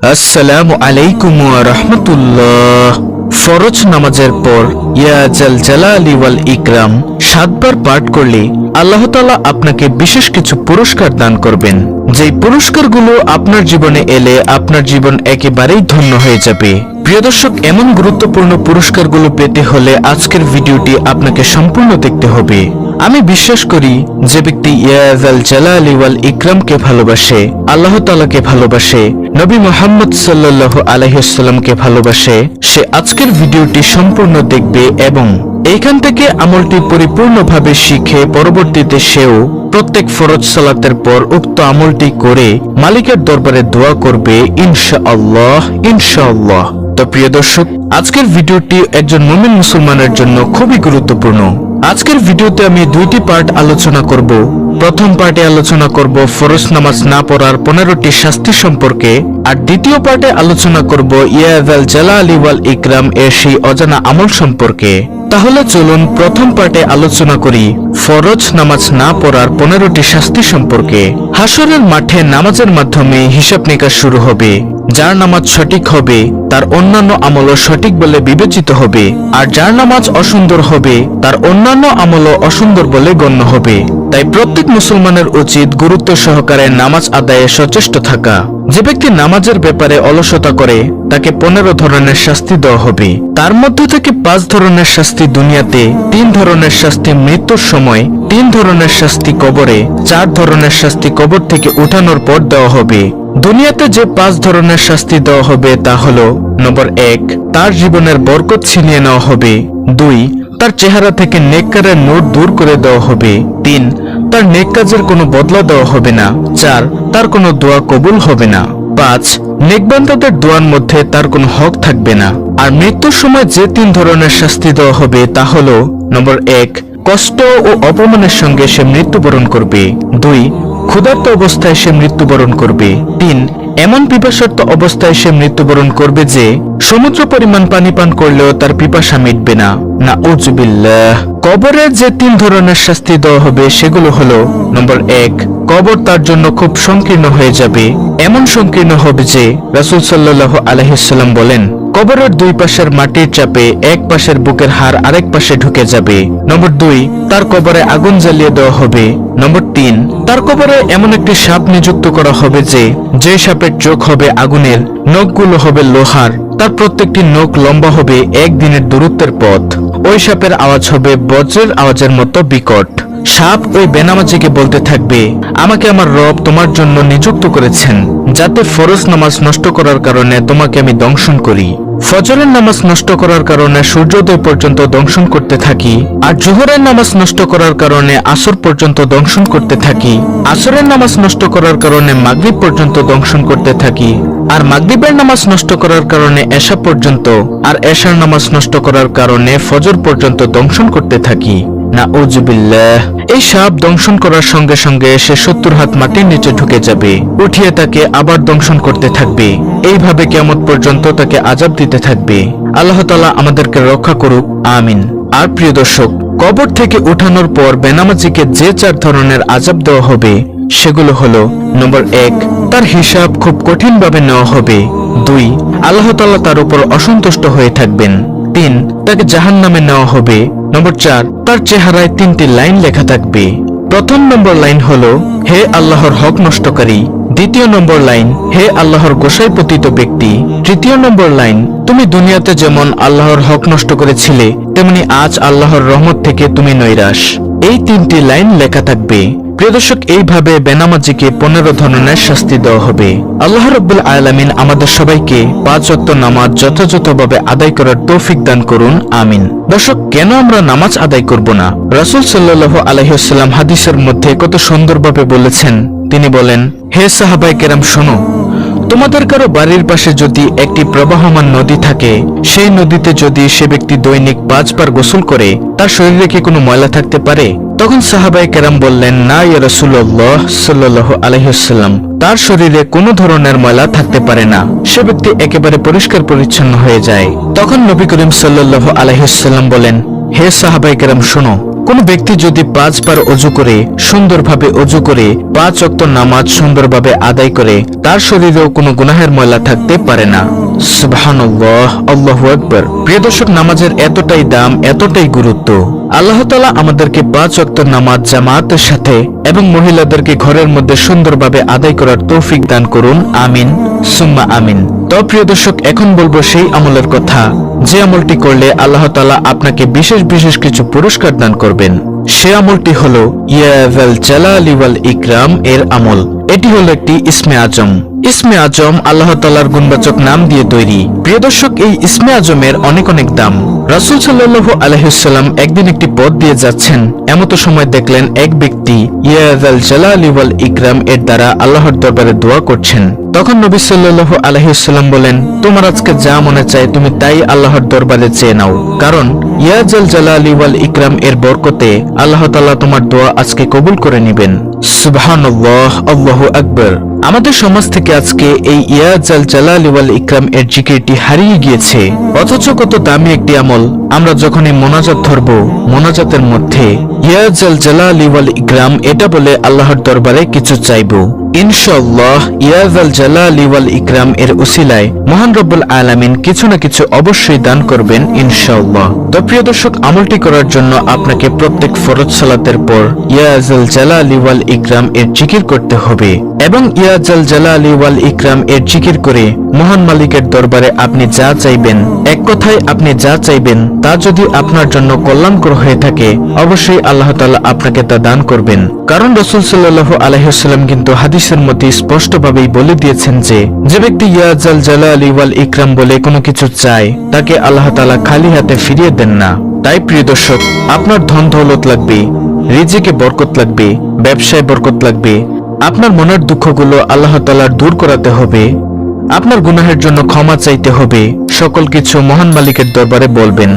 আসসালামু আলাইকুম ওয়া রাহমাতুল্লাহ। ফরজ নামাজের পর ইয়া জাল জালালি ওয়াল ইকরাম 7 বার পাঠ করলে আল্লাহ তাআলা আপনাকে বিশেষ কিছু পুরস্কার দান করবেন। যেই পুরস্কারগুলো আপনার জীবনে এলে আপনার জীবন একেবারেই ধন্য হয়ে যাবে। প্রিয় দর্শক, এমন গুরুত্বপূর্ণ পুরস্কারগুলো পেতে হলে আজকের ভিডিওটি আপনাকে সম্পূর্ণ দেখতে হবে। আমি বিশ্বাস করি যে ব্যক্তি ইয়া জাল জালালি ওয়াল ইকরামকে ভালোবাসে, আল্লাহ তাআলাকে ভালোবাসে, নবী মুহাম্মদ সাল্লাল্লাহু আলাইহি ওয়াসাল্লামকে ভালোবাসে, সে আজকের ভিডিওটি সম্পূর্ণ দেখবে এবং এইখান থেকে আমলটি পরিপূর্ণভাবে শিখে পরবর্তীতে সেও প্রত্যেক ফরজ সালাতের পর উক্ত আমলটি করে মালিকের দরবারে দোয়া করবে ইনশাআল্লাহ ইনশাআল্লাহ। তো প্রিয় দর্শক, আজকের ভিডিওটি একজন মুমিন মুসলমানের জন্য খুবই গুরুত্বপূর্ণ। আজকের ভিডিওতে আমি দুইটি পার্ট আলোচনা করব। প্রথম পার্টে আলোচনা করব ফরজ নামাজ না পড়ার 15টি শাস্তি সম্পর্কে, আর দ্বিতীয় পার্টে আলোচনা করব ইয়া জাল জালালি ওয়াল ইকরাম এর সেই অজানা আমল সম্পর্কে। তাহলে চলুন প্রথম পার্টে আলোচনা করি ফরজ নামাজ না পড়ার 15টি শাস্তি সম্পর্কে। হাসরের মাঠে নামাজের মাধ্যমে হিসাব নিকাশ শুরু হবে। যার নামাজ সঠিক হবে তার অন্যান্য আমলও সঠিক বলে বিবেচিত হবে, আর যার নামাজ অসুন্দর হবে তার অন্যান্য আমলও অসুন্দর বলে গণ্য হবে। তাই প্রত্যেক মুসলমানের উচিত গুরুত্ব সহকারে নামাজ আদায়ে সচেষ্ট থাকা। যে ব্যক্তি নামাজের ব্যাপারে অলসতা করে তাকে 15 ধরনের শাস্তি দেওয়া হবে। তার মধ্য থেকে 5 ধরনের শাস্তি দুনিয়াতে, 3 ধরনের শাস্তি মৃত্যুর সময়, 3 ধরনের শাস্তি কবরে, 4 ধরনের শাস্তি কবর থেকে উঠানোর পর দেওয়া হবে। দুনিয়াতে যে 5 ধরনের শাস্তি দেওয়া হবে তা হলো: নম্বর 1, তার জীবনের বরকত ছিনিয়ে নেওয়া হবে। 2, তার চেহারা থেকে নেককারের নূর দূর করে দেওয়া হবে। 3, তার নেক কাজের কোনো বদলা দেওয়া হবে না। 4, তার কোনো দোয়া কবুল হবে না। 5, নেকবান্দাদের দোয়ার মধ্যে তার কোনো হক থাকবে না। আর মৃত্যুর সময় যে 3 ধরনের শাস্তি দেওয়া হবে তা হলো: নম্বর 1, কষ্ট ও অপমানের সঙ্গে সে মৃত্যুবরণ করবে। 2, ক্ষুধার্ত অবস্থায় সে মৃত্যুবরণ করবে। 3, এমন পিপাসার্ত অবস্থায় সে মৃত্যুবরণ করবে যে সমুদ্র পরিমাণ পানি পান করলেও তার পিপাসা মিটবে না। নাউজুবিল্লাহ। কবরে যে 3 ধরনের শাস্তি দেওয়া হবে সেগুলো হলো: নম্বর 1, কবর তার জন্য খুব সংকীর্ণ হয়ে যাবে। এমন সংকীর্ণ হবে যে রাসূল সাল্লাল্লাহু আলাইহি ওয়াসাল্লাম বলেন, কবরের 2 পাশের মাটির চাপে এক পাশের বুকের হাড় আরেক পাশে ঢুকে যাবে। নম্বর 2, তার কবরে আগুন জ্বালিয়ে দেওয়া হবে। নম্বর 3, তার কবরে এমন একটি সাপ নিযুক্ত করা হবে যে সাপের চোখ হবে আগুনের, নখগুলো হবে লোহার, তার প্রত্যেকটি নখ লম্বা হবে 1 দিনের দূরত্বের পথ। ওই সাপের আওয়াজ হবে বজ্রের আওয়াজের মতো বিকট। সাপ ওই বেনামাজিকে বলতে থাকবে, আমাকে আমার রব তোমার জন্য নিযুক্ত করেছেন যাতে ফরজ নামাজ নষ্ট করার কারণে তোমাকে আমি দংশন করি। ফজরের নামাজ নষ্ট করার কারণে সূর্যোদয় পর্যন্ত দংশন করতে থাকি, আর জোহরের নামাজ নষ্ট করার কারণে আসর পর্যন্ত দংশন করতে থাকি, আসরের নামাজ নষ্ট করার কারণে মাগরিব পর্যন্ত দংশন করতে থাকি, আর মাগরিবের নামাজ নষ্ট করার কারণে এশা পর্যন্ত, আর এশার নামাজ নষ্ট করার কারণে ফজর পর্যন্ত দংশন করতে থাকি। নাউজুবিল্লাহ। এই সাপ দংশন করার সঙ্গে সঙ্গে সে 70 হাত মাটির নিচে ঢুকে যাবে, উঠিয়ে তাকে আবার দংশন করতে থাকবে। এইভাবে কিয়ামত পর্যন্ত তাকে আযাব দিতে থাকবে। আল্লাহ তাআলা আমাদেরকে রক্ষা করুক, আমিন। আর প্রিয় দর্শক, কবর থেকে উঠানোর পর বেনামাজিকে যে 4 ধরনের আযাব দেওয়া হবে সেগুলো হলো: নম্বর 1, তার হিসাব খুব কঠিনভাবে নেওয়া হবে। 2, আল্লাহ তাআলা তার উপর অসন্তুষ্ট হয়ে থাকবেন। 3, তাকে জাহান্নামে নেওয়া হবে। নম্বর 4, তার চেহারায় 3টি লাইন লেখা থাকবে। প্রথম নম্বর লাইন হলো, হে আল্লাহর হক নষ্টকারী। দ্বিতীয় নম্বর লাইন, হে আল্লাহর গোসাই পতিত ব্যক্তি। তৃতীয় নম্বর লাইন, তুমি দুনিয়াতে যেমন আল্লাহর হক নষ্ট করেছিলে তেমনি আজ আল্লাহর রহমত থেকে তুমি নৈরাশ। এই 3টি লাইন লেখা থাকবে। প্রিয় দর্শক, এইভাবে বেনামাজিকে 15 ধরনের শাস্তি দেওয়া হবে। আল্লাহ রাব্বুল আলামিন আমাদের সবাইকে 5 ওয়াক্ত নামাজ যথাযথভাবে আদায় করার তৌফিক দান করুন, আমিন। দর্শক, কেন আমরা নামাজ আদায় করব না? রাসূল সাল্লাল্লাহু আলাইহি ওয়াসাল্লাম হাদিসের মধ্যে কত সুন্দরভাবে বলেছেন। তিনি বলেন, হে সাহাবায়ে কেরাম, শোনো, তোমাদের কারো বাড়ির পাশে যদি একটি প্রবাহমান নদী থাকে, সেই নদীতে যদি সে ব্যক্তি দৈনিক 5 বার গোসল করে তার শরীরে কি কোনো ময়লা থাকতে পারে? তখন সাহাবায়ে কেরাম বললেন, না ইয়া রাসূলুল্লাহ সাল্লাল্লাহু আলাইহি ওয়াসাল্লাম, তার শরীরে কোনো ধরনের ময়লা থাকতে পারে না, সে ব্যক্তি একেবারে পরিষ্কার পরিচ্ছন্ন হয়ে যায়। তখন নবী করিম সাল্লাল্লাহু আলাইহি ওয়াসাল্লাম বলেন, হে সাহাবায়ে কেরাম, শোনো, কোনো ব্যক্তি যদি 5 বার অজু করে সুন্দরভাবে অজু করে 5 ওয়াক্ত নামাজ সুন্দরভাবে আদায় করে তার শরীরেও কোনো গুনাহের ময়লা থাকতে পারে না। সুবহানাল্লাহ, আল্লাহু আকবার। প্রিয় দর্শক, নামাজের এতটাই দাম, এতটাই গুরুত্ব। আল্লাহ তাআলা আমাদেরকে 5 ওয়াক্ত নামাজ জামাতের সাথে এবং মহিলাদেরকে ঘরের মধ্যে সুন্দরভাবে আদায় করার তৌফিক দান করুন। আমিন সুম্মা আমিন। তো প্রিয় দর্শক, এখন বলবো সেই আমলের কথা যে আমলটি করলে আল্লাহ তাআলা আপনাকে বিশেষ বিশেষ কিছু পুরস্কার দান করবেন। সে আমলটি হলো ইয়া যাল জালালি ওয়াল ইকরাম এর আমল। এটি হলো একটি ইসমে আজম। ইসমে আজম আল্লাহ তাআলার গুণবাচক নাম দিয়ে তৈরি। প্রিয় দর্শক, এই ইসমে আজমের অনেক অনেক দাম। রাসূল সাল্লাল্লাহু আলাইহি ওয়াসাল্লাম একদিন একটি পথ দিয়ে যাচ্ছেন, এমতো সময় দেখলেন এক ব্যক্তি ইয়া যাল জালালি ওয়াল ইকরাম এর দ্বারা আল্লাহর দরবারে দোয়া করছেন। তখন নবী সাল্লাল্লাহু আলাইহি ওয়াসাল্লাম বলেন, তোমার আজকে যা মনে চায় তুমি তাই আল্লাহর দরবারে চেয়ে নাও, কারণ ইয়া যাল জালালি ওয়াল ইকরাম এর বরকতে আল্লাহ তাআলা তোমার দোয়া আজকে কবুল করে নেবেন। সুবহানাল্লাহ, আল্লাহু আকবার। আমাদের সমাজ থেকে আজকে এই ইয়া যাল জালালি ওয়াল ইকরাম এর জিকিরটি হারিয়ে গিয়েছে। অথচ কত দামি একটি আমল। আমরা যখনই মোনাজাত ধরব, মোনাজাতের মধ্যে ইয়া যাল জালালি ওয়াল ইকরাম এটা বলে আল্লাহর দরবারে কিছু চাইবো। ইনশাআল্লাহ ইয়া যাল জালালি ওয়াল ইকরাম এর উসিলায় মহান রব্বুল আলামিন কিছু না কিছু অবশ্যই দান করবেন ইনশাআল্লাহ। তো প্রিয় দর্শক, আমলটি করার জন্য আপনাকে প্রত্যেক ফরজ সালাতের পর ইয়া যাল জালালি ওয়াল ইকরাম এর জিকির করতে হবে এবং ইয়া যাল জালালি ওয়াল ইকরাম এর জিকির করে মহান মালিকের দরবারে আপনি যা চাইবেন, এক কথায় আপনি যা চাইবেন তা যদি আপনার জন্য কল্যাণকর হয়ে থাকে অবশ্যই আল্লাহ তাআলা আপনাকে তা দান করবেন। কারণ রাসূল সাল্লাল্লাহু আলাইহি ওয়াসাল্লাম কিন্তু হাদিসের মধ্যে স্পষ্টভাবেই বলে দিয়েছেন যে ব্যক্তি ইয়া যাল জালালি ওয়াল ইকরাম বলে কোনো কিছু চায় তাকে আল্লাহ তাআলা খালি হাতে ফিরিয়ে দেন না। তাই প্রিয় দর্শক, আপনার ধন দৌলত লাগবে, রিজিকে বরকত লাগবে, ব্যবসায় বরকত লাগবে, আপনার মনের দুঃখগুলো আল্লাহ তাআলার দূর করাতে হবে, আপনার গুনাহের জন্য ক্ষমা চাইতে হবে, সকল কিছু মহান মালিকের দরবারে বলবেন।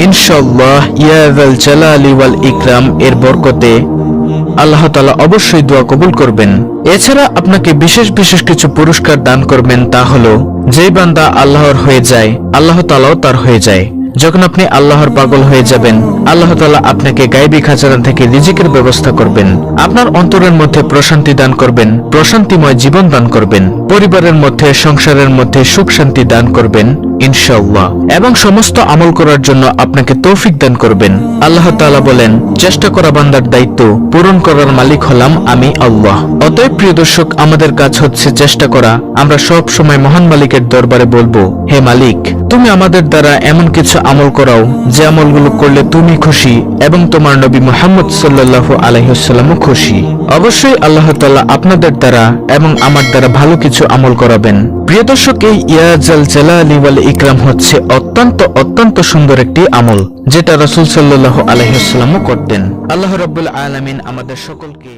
ইনশাআল্লাহ ইয়া যাল জালালি ওয়াল ইকরাম এর বরকতে আল্লাহ তাআলা অবশ্যই দোয়া কবুল করবেন। এছাড়া আপনাকে বিশেষ বিশেষ কিছু পুরস্কার দান করবেন। তা হলো, যে বান্দা আল্লাহর হয়ে যায় আল্লাহ তাআলাও তার হয়ে যায়। যখন আপনি আল্লাহর পাগল হয়ে যাবেন আল্লাহ তাআলা আপনাকে গায়বী খাজানা থেকে রিজিকের ব্যবস্থা করবেন, আপনার অন্তরের মধ্যে প্রশান্তি দান করবেন, প্রশান্তিময় জীবন দান করবেন, পরিবারের মধ্যে সংসারের মধ্যে সুখ শান্তি দান করবেন ইনশাআল্লাহ, এবং সমস্ত আমল করার জন্য আপনাকে তৌফিক দান করবেন। আল্লাহ তাআলা বলেন, চেষ্টা করা বান্দার দায়িত্ব, পূরণ করার মালিক হলাম আমি আল্লাহ। অতএব প্রিয় দর্শক, আমাদের কাজ হচ্ছে চেষ্টা করা। আমরা সব সময় মহান মালিকের দরবারে বলবো, হে মালিক, তুমি আমাদের দ্বারা এমন কিছু আমল করাও যে আমলগুলো করলে তুমি খুশি এবং তোমার নবী মুহাম্মদ সাল্লাল্লাহু আলাইহি ওয়াসাল্লামও খুশি। অবশ্যই আল্লাহ তাআলা আপনাদের দ্বারা এবং আমার দ্বারা ভালো কিছু আমল করাবেন। প্রিয় দর্শক, এই ইয়া যাল জালালি ওয়াল ইকরাম হচ্ছে অত্যন্ত সুন্দর একটি আমল, যেটা রাসূল সাল্লাল্লাহু আলাইহি ওয়াসাল্লামও করতেন। আল্লাহ রাব্বুল আলামিন আমাদের সকলকে